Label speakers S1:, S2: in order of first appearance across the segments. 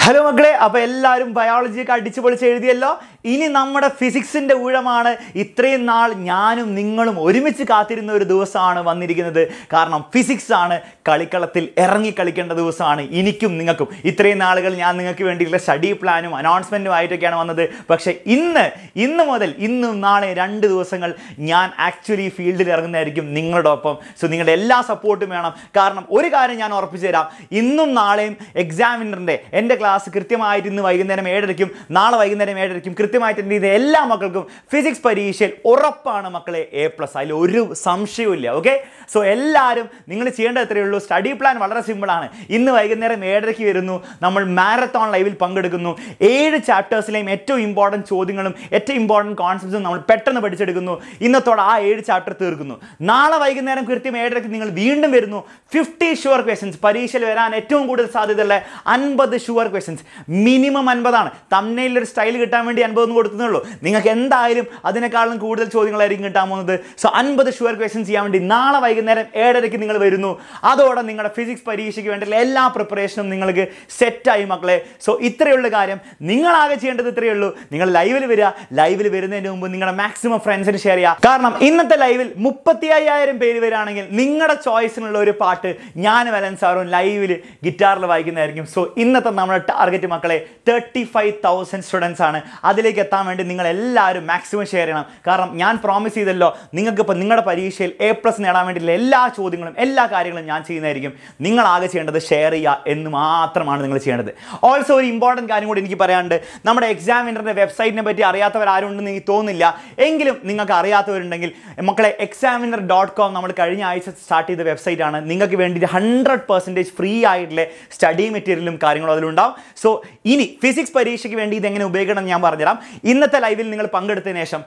S1: Hello മക്കളെ, അപ്പോൾ എല്ലാവരും ബയോളജിയൊക്കെ അടിച്ചു പൊളിച്ച് എഴുതിയല്ലോ. ഇനി നമ്മുടെ ഫിസിക്സിൻ്റെ ഊഴമാണ്. ഇത്രയും നാൾ ഞാനും നിങ്ങളും ഒരുമിച്ച് കാത്തിരുന്ന ഒരു ദിവസമാണ് വന്നിരിക്കുന്നത്. കാരണം ഫിസിക്സ് ആണ് കളിക്കളത്തിൽ ഇറങ്ങി കളിക്കേണ്ട ദിവസമാണ് എനിക്കും നിങ്ങൾക്കും. ഇത്രയും നാളുകൾ ഞാൻ നിങ്ങൾക്ക് വേണ്ടിയിട്ടുള്ള സ്റ്റഡി പ്ലാനും അനൗൺസ്മെൻറ്റും ആയിട്ടൊക്കെയാണ് വന്നത്. പക്ഷേ ഇന്ന് മുതൽ ഇന്നും നാളെ 2 ദിവസങ്ങൾ ഞാൻ ആക്ച്വലി ഫീൽഡിൽ ഇറങ്ങുന്നതായിരിക്കും നിങ്ങളുടെ ഒപ്പം. സോ നിങ്ങളുടെ എല്ലാ സപ്പോർട്ടും വേണം. കാരണം ഒരു കാര്യം ഞാൻ ഉറപ്പിച്ചു തരാം, ഇന്നും നാളെയും എക്സാമിനറിൻ്റെ എൻ്റെ ക്ലാസ് കൃത്യമായിട്ട് ഇന്ന് വൈകുന്നേരം 7:30 നാളെ വൈകുന്നേരം 7:30 കൃത്യമായിട്ട് എൻ്റെ എല്ലാ മക്കൾക്കും ഫിസിക്സ് പരീക്ഷയിൽ ഉറപ്പാണ് മക്കളെ A+. അതിൽ ഒരു സംശയവും. ഓക്കെ, സോ എല്ലാവരും നിങ്ങൾ ചെയ്യേണ്ടത് എത്രയേ ഉള്ളൂ. സ്റ്റഡി പ്ലാൻ വളരെ സിമ്പിളാണ്. ഇന്ന് വൈകുന്നേരം 7:30 വരുന്നു, നമ്മൾ മാരത്തോൺ ലൈവിൽ പങ്കെടുക്കുന്നു. 7 ചാപ്റ്റേഴ്സിലെയും ഏറ്റവും ഇമ്പോർട്ടൻറ്റ് ചോദ്യങ്ങളും ഏറ്റവും ഇമ്പോർട്ടൻറ്റ് കോൺസെപ്റ്റ്സും നമ്മൾ പെട്ടെന്ന് പഠിച്ചെടുക്കുന്നു. ഇന്നത്തോടെ ആ 7 ചാപ്റ്റർ തീർക്കുന്നു. നാളെ വൈകുന്നേരം കൃത്യം 7:30 നിങ്ങൾ വീണ്ടും വരുന്നു. 50 ഷുവർ ക്വസ്റ്റ്യൻസ്, പരീക്ഷയിൽ വരാൻ ഏറ്റവും കൂടുതൽ സാധ്യതയുള്ള 50 ഷുവർ ക്വസ്റ്റ്യൻസ്. മിനിമം 50 ആണ്. തംബ്നെയിലൊരു സ്റ്റൈൽ കിട്ടാൻ വേണ്ടി 50 ഒന്നും കൊടുത്തുള്ളൂ. നിങ്ങൾക്ക് എന്തായാലും അതിനേക്കാളും കൂടുതൽ ചോദ്യങ്ങളായിരിക്കും കിട്ടാൻ പോകുന്നത്. സോ 50 ഷുവർ ക്വസ്റ്റ്യൻസ് ചെയ്യാൻ വേണ്ടി നാളെ വൈകുന്നേരം 7:30 നിങ്ങൾ വരുന്നു. അതോടെ നിങ്ങളുടെ ഫിസിക്സ് പരീക്ഷയ്ക്ക് വേണ്ടിയുള്ള എല്ലാ പ്രിപ്പറേഷനും നിങ്ങൾക്ക് സെറ്റായി മക്കളെ. സോ ഇത്രയുള്ള കാര്യം. നിങ്ങളാകെ ചെയ്യേണ്ടത് ഇത്രയേ ഉള്ളൂ. നിങ്ങൾ ലൈവിൽ വരിക. ലൈവിൽ വരുന്നതിന് മുമ്പ് നിങ്ങളുടെ മാക്സിമം ഫ്രണ്ട്സിന് ഷെയർ ചെയ്യുക. കാരണം ഇന്നത്തെ ലൈവിൽ 35,000 പേര് വരികയാണെങ്കിൽ നിങ്ങളുടെ ചോയ്സിനുള്ള ഒരു പാട്ട് ഞാൻ വലൻ സാറും ലൈവിൽ ഗിറ്റാറിൽ വായിക്കുന്നതായിരിക്കും. സോ ഇന്നത്തെ നമ്മുടെ ടാർഗറ്റ് മക്കളെ 35,000 സ്റ്റുഡൻസ് ആണ്. അതിലേക്ക് എത്താൻ വേണ്ടി നിങ്ങൾ എല്ലാവരും മാക്സിമം ഷെയർ ചെയ്യണം. കാരണം ഞാൻ പ്രോമിസ് ചെയ്തല്ലോ, നിങ്ങൾക്ക് ഇപ്പോൾ നിങ്ങളുടെ പരീക്ഷയിൽ A+ നേടാൻ വേണ്ടിയിട്ടുള്ള എല്ലാ ചോദ്യങ്ങളും എല്ലാ കാര്യങ്ങളും ഞാൻ ചെയ്യുന്നതായിരിക്കും. നിങ്ങൾ ആകെ ചെയ്യേണ്ടത് ഷെയർ ചെയ്യുക എന്ന് മാത്രമാണ് നിങ്ങൾ ചെയ്യേണ്ടത്. ഓൾസോ ഒരു ഇമ്പോർട്ടൻറ്റ് കാര്യം കൂടി എനിക്ക് പറയാനുണ്ട്. നമ്മുടെ എക്സാമിനറിൻ്റെ വെബ്സൈറ്റിനെ പറ്റി അറിയാത്തവരാരുണ്ടെന്ന് എനിക്ക് തോന്നുന്നില്ല. എങ്കിലും നിങ്ങൾക്ക് അറിയാത്തവരുണ്ടെങ്കിൽ മക്കളെ, examiner.com നമ്മൾ കഴിഞ്ഞ ആഴ്ച സ്റ്റാർട്ട് ചെയ്ത വെബ്സൈറ്റ് ആണ്. നിങ്ങൾക്ക് വേണ്ടിയിട്ട് 100% ഫ്രീ ആയിട്ടുള്ള സ്റ്റഡി മെറ്റീരിയലും കാര്യങ്ങളും അതിലുണ്ടാവും. സോ ഇനി ഫിസിക്സ് പരീക്ഷയ്ക്ക് വേണ്ടി ഇതെങ്ങനെ ഉപയോഗിക്കണം എന്ന് ഞാൻ പറഞ്ഞുതരാം. ഇന്നത്തെ ലൈവിൽ നിങ്ങൾ പങ്കെടുത്തതിന് ശേഷം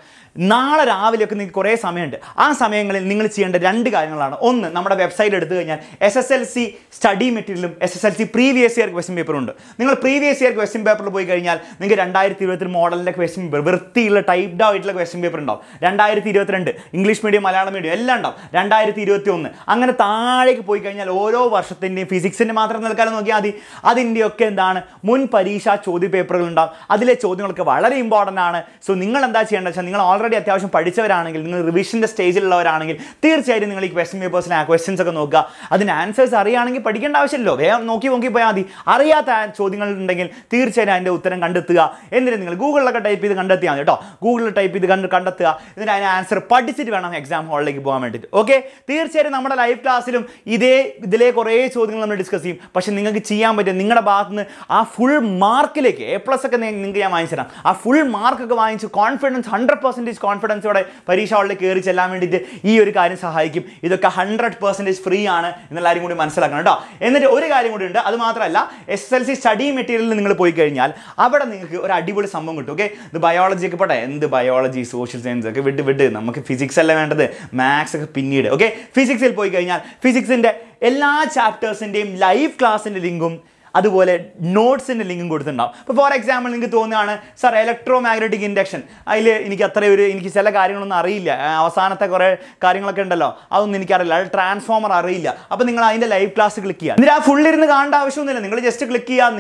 S1: നാളെ രാവിലെയൊക്കെ നിങ്ങൾക്ക് കുറേ സമയമുണ്ട്. ആ സമയങ്ങളിൽ നിങ്ങൾ ചെയ്യേണ്ട 2 കാര്യങ്ങളാണ്. ഒന്ന്, നമ്മുടെ വെബ്സൈറ്റ് എടുത്തു കഴിഞ്ഞാൽ SSLC സ്റ്റഡി മെറ്റീരിയലും SSLC പ്രീവിയസ് ഇയർ ക്വസ്റ്റ്യൻ പേപ്പറും ഉണ്ട്. നിങ്ങൾ പ്രീവിയസ് ഇയർ ക്വസ്റ്റ്യൻ പേപ്പറിൽ പോയി കഴിഞ്ഞാൽ നിങ്ങൾക്ക് 2020 മോഡലിൻ്റെ ക്വസ്റ്റ്യൻ പേപ്പർ, വൃത്തിയുള്ള ടൈപ്ഡ് ആയിട്ടുള്ള ക്വസ്റ്റ്യൻ പേപ്പർ ഉണ്ടാവും. 2022 ഇംഗ്ലീഷ് മീഡിയം മലയാളം മീഡിയം എല്ലാം ഉണ്ടാവും. 2021 അങ്ങനെ താഴേക്ക് പോയി കഴിഞ്ഞാൽ ഓരോ വർഷത്തിൻ്റെയും ഫിസിക്സിൻ്റെ മാത്രം നിൽക്കാനും നോക്കിയാൽ മതി. അതിൻ്റെയൊക്കെ എന്താണ് മുൻ പരീക്ഷാ ചോദ്യ പേപ്പറുകൾ ഉണ്ടാവും. അതിലെ ചോദ്യങ്ങളൊക്കെ വളരെ ഇമ്പോർട്ടൻ്റ് ആണ്. സോ നിങ്ങൾ എന്താ ചെയ്യേണ്ടത് വെച്ചാൽ, നിങ്ങൾ ഓൾറെഡി അത്യാവശ്യം പഠിച്ചവരാണെങ്കിൽ, നിങ്ങൾ റിവിഷൻ്റെ സ്റ്റേജിലുള്ളവരാണെങ്കിൽ തീർച്ചയായിട്ടും നിങ്ങൾ ഈ ക്വസ്റ്റ്യൻ പേപ്പേഴ്സിലെ ക്വസ്റ്റ്യൻസ് ഒക്കെ നോക്കുക. അതിന് ആൻസേഴ്സ് അറിയുകയാണെങ്കിൽ പഠിക്കേണ്ട ആവശ്യമില്ലല്ലോ, വേഗം നോക്കി പോയാൽ മതി. അറിയാത്ത ചോദ്യങ്ങൾ ഉണ്ടെങ്കിൽ തീർച്ചയായും അതിൻ്റെ ഉത്തരം കണ്ടെത്തുക. എന്നിട്ട് നിങ്ങൾ ഗൂഗിളിലൊക്കെ ടൈപ്പ് ചെയ്ത് കണ്ടെത്തിയാൽ മതി കേട്ടോ. ഗൂഗിളിൽ ടൈപ്പ് ചെയ്ത് കണ്ടെത്തുക. എന്നിട്ട് അതിന് ആൻസർ പഠിച്ചിട്ട് വേണം എക്സാം ഹാളിലേക്ക് പോകാൻ വേണ്ടിയിട്ട്. ഓക്കെ, തീർച്ചയായും നമ്മുടെ ലൈവ് ക്ലാസ്സിലും ഇതിലെ കുറേ ചോദ്യങ്ങൾ നമ്മൾ ഡിസ്കസ് ചെയ്യും. പക്ഷേ നിങ്ങൾക്ക് ചെയ്യാൻ പറ്റും, നിങ്ങളുടെ ഭാഗത്ത് നിന്ന് ആ ഫുൾ മാർക്കിലേക്ക് A+ ഒക്കെ നിങ്ങൾക്ക് ഞാൻ വാങ്ങിച്ചു തരാം. ആ ഫുൾ മാർക്കൊക്കെ വാങ്ങിച്ച് 100% കോൺഫിഡൻസോടെ പരീക്ഷ ഹാളിലേക്ക് കയറി ചെല്ലാൻ വേണ്ടിയിട്ട് ഈ ഒരു കാര്യം സഹായിക്കും. ഇതൊക്കെ 100% ഫ്രീ ആണ് എന്നെല്ലാവരും കൂടി മനസ്സിലാക്കണം കേട്ടോ. എന്നിട്ട് ഒരു കാര്യം കൂടി ഉണ്ട്. അത് മാത്രമല്ല, SSLC സ്റ്റഡി മെറ്റീരിയലിൽ നിങ്ങൾ പോയി കഴിഞ്ഞാൽ അവിടെ നിങ്ങൾക്ക് ഒരു അടിപൊളി സംഭവം കിട്ടും. ഓക്കെ, ഇത് ബയോളജി ഒക്കെ പോട്ടെ, എന്ത് ബയോളജി സോഷ്യൽ സയൻസ് ഒക്കെ വിട്ട് നമുക്ക് ഫിസിക്സ് അല്ല വേണ്ടത്, മാത്സ് ഒക്കെ പിന്നീട്. ഓക്കെ, ഫിസിക്സിൽ പോയി കഴിഞ്ഞാൽ ഫിസിക്സിൻ്റെ എല്ലാ ചാപ്റ്റേഴ്സിൻ്റെയും ലൈവ് ക്ലാസ്സിൻ്റെ ലിങ്കും അതുപോലെ നോട്ട്സിൻ്റെ ലിങ്കും കൊടുത്തിട്ടുണ്ടാവും. ഇപ്പോൾ ഫോർ എക്സാമ്പിൾ നിങ്ങൾക്ക് തോന്നുകയാണ്, സാർ ഇലക്ട്രോ മാഗ്നറ്റിക് ഇൻഡക്ഷൻ, അതിൽ എനിക്ക് ചില കാര്യങ്ങളൊന്നും അറിയില്ല, അവസാനത്തെ കുറേ കാര്യങ്ങളൊക്കെ ഉണ്ടല്ലോ അതൊന്നും എനിക്കറിയില്ല, അത് ട്രാൻസ്ഫോമർ അറിയില്ല. അപ്പോൾ നിങ്ങൾ അതിൻ്റെ ലൈവ് ക്ലാസ് ക്ലിക്ക് ചെയ്യുക. എന്നിട്ട് ആ ഫുള്ളിരുന്ന് കാണേണ്ട ആവശ്യമൊന്നുമില്ല. നിങ്ങൾ ജസ്റ്റ് ക്ലിക്ക് ചെയ്യുക.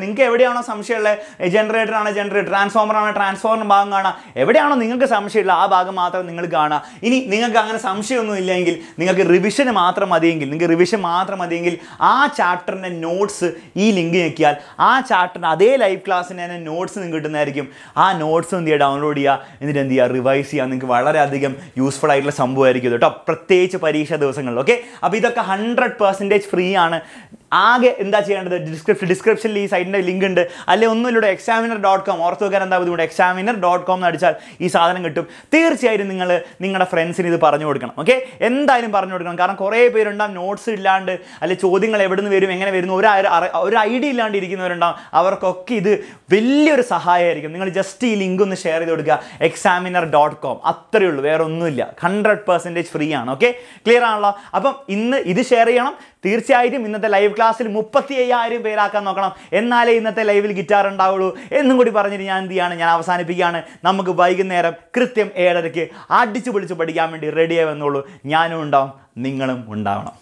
S1: നിങ്ങൾക്ക് എവിടെയാണോ സംശയമുള്ളത്, ജനറേറ്റർ ആണോ ജനറേറ്റർ, ട്രാൻസ്ഫോമർ ആണോ ട്രാൻസ്ഫോമർ ഭാഗം കാണുക, എവിടെയാണോ നിങ്ങൾക്ക് സംശയമുള്ള ആ ഭാഗം മാത്രം നിങ്ങൾ കാണുക. ഇനി നിങ്ങൾക്ക് അങ്ങനെ സംശയമൊന്നും ഇല്ലെങ്കിൽ, നിങ്ങൾക്ക് റിവിഷൻ മാത്രം മതിയെങ്കിൽ ആ ചാപ്റ്ററിൻ്റെ നോട്ട്സ് ഈ ലിങ്ക് ഞെക്കിയാൽ ആ ചാപ്റ്ററിന് അതേ ലൈവ് ക്ലാസ്സിന് തന്നെ നോട്ട്സ് നിങ്ങൾക്ക് കിട്ടുന്നതായിരിക്കും. ആ നോട്ട്സ് എന്ത് ചെയ്യുക, ഡൗൺലോഡ് ചെയ്യുക. എന്നിട്ട് എന്ത് ചെയ്യുക, റിവൈസ് ചെയ്യുക. നിങ്ങൾക്ക് വളരെയധികം യൂസ്ഫുൾ ആയിട്ടുള്ള സംഭവമായിരിക്കും കേട്ടോ, പ്രത്യേകിച്ച് പരീക്ഷാ ദിവസങ്ങളിൽ. ഓക്കെ, അപ്പോൾ ഇതൊക്കെ 100% ഫ്രീ ആണ്. ആകെ എന്താ ചെയ്യേണ്ടത്, ഡിസ്ക്രിപ്ഷനിൽ ഈ സൈറ്റിൻ്റെ ലിങ്ക് ഉണ്ട്. അല്ലെങ്കിൽ ഒന്നുമില്ലൂടെ examiner.com ഓർത്ത് വെക്കാൻ എന്താ ബുദ്ധിമുട്ട്, examiner.com എന്ന് അടിച്ചാൽ ഈ സാധനം കിട്ടും. തീർച്ചയായും നിങ്ങൾ നിങ്ങളുടെ ഫ്രണ്ട്സിന് ഇത് പറഞ്ഞു കൊടുക്കണം. ഓക്കെ, എന്തായാലും പറഞ്ഞു കൊടുക്കണം. കാരണം കുറേ പേരുണ്ടാകും നോട്ട്സ് ഇല്ലാണ്ട്, അല്ലെങ്കിൽ ചോദ്യങ്ങൾ എവിടെ നിന്ന് വരും, എങ്ങനെ വരുന്നു, ഒരു ഐഡിയ ഇല്ലാണ്ട് ഇരിക്കുന്നവരുണ്ടാകും. അവർക്കൊക്കെ ഇത് വലിയൊരു സഹായമായിരിക്കും. നിങ്ങൾ ജസ്റ്റ് ഈ ലിങ്ക് ഒന്ന് ഷെയർ ചെയ്ത് കൊടുക്കുക, examiner.com. അത്രയേ ഉള്ളൂ, വേറെ ഒന്നുമില്ല. 100% ഫ്രീ ആണ്. ഓക്കെ, ക്ലിയർ ആണല്ലോ. അപ്പം ഇന്ന് ഇത് ഷെയർ ചെയ്യണം. തീർച്ചയായിട്ടും ഇന്നത്തെ ലൈവ് ക്ലാസ്സിൽ 35,000 പേരാക്കാൻ നോക്കണം. എന്നാലേ ഇന്നത്തെ ലൈവിൽ ഗിറ്റാർ ഉണ്ടാവുള്ളൂ എന്നും കൂടി പറഞ്ഞിട്ട് ഞാൻ അവസാനിപ്പിക്കുകയാണ്. നമുക്ക് വൈകുന്നേരം കൃത്യം 7:30 അടിച്ചു പൊളിച്ച് പഠിക്കാൻ വേണ്ടി റെഡിയായി വന്നോളൂ. ഞാനും ഉണ്ടാവും, നിങ്ങളും ഉണ്ടാവണം.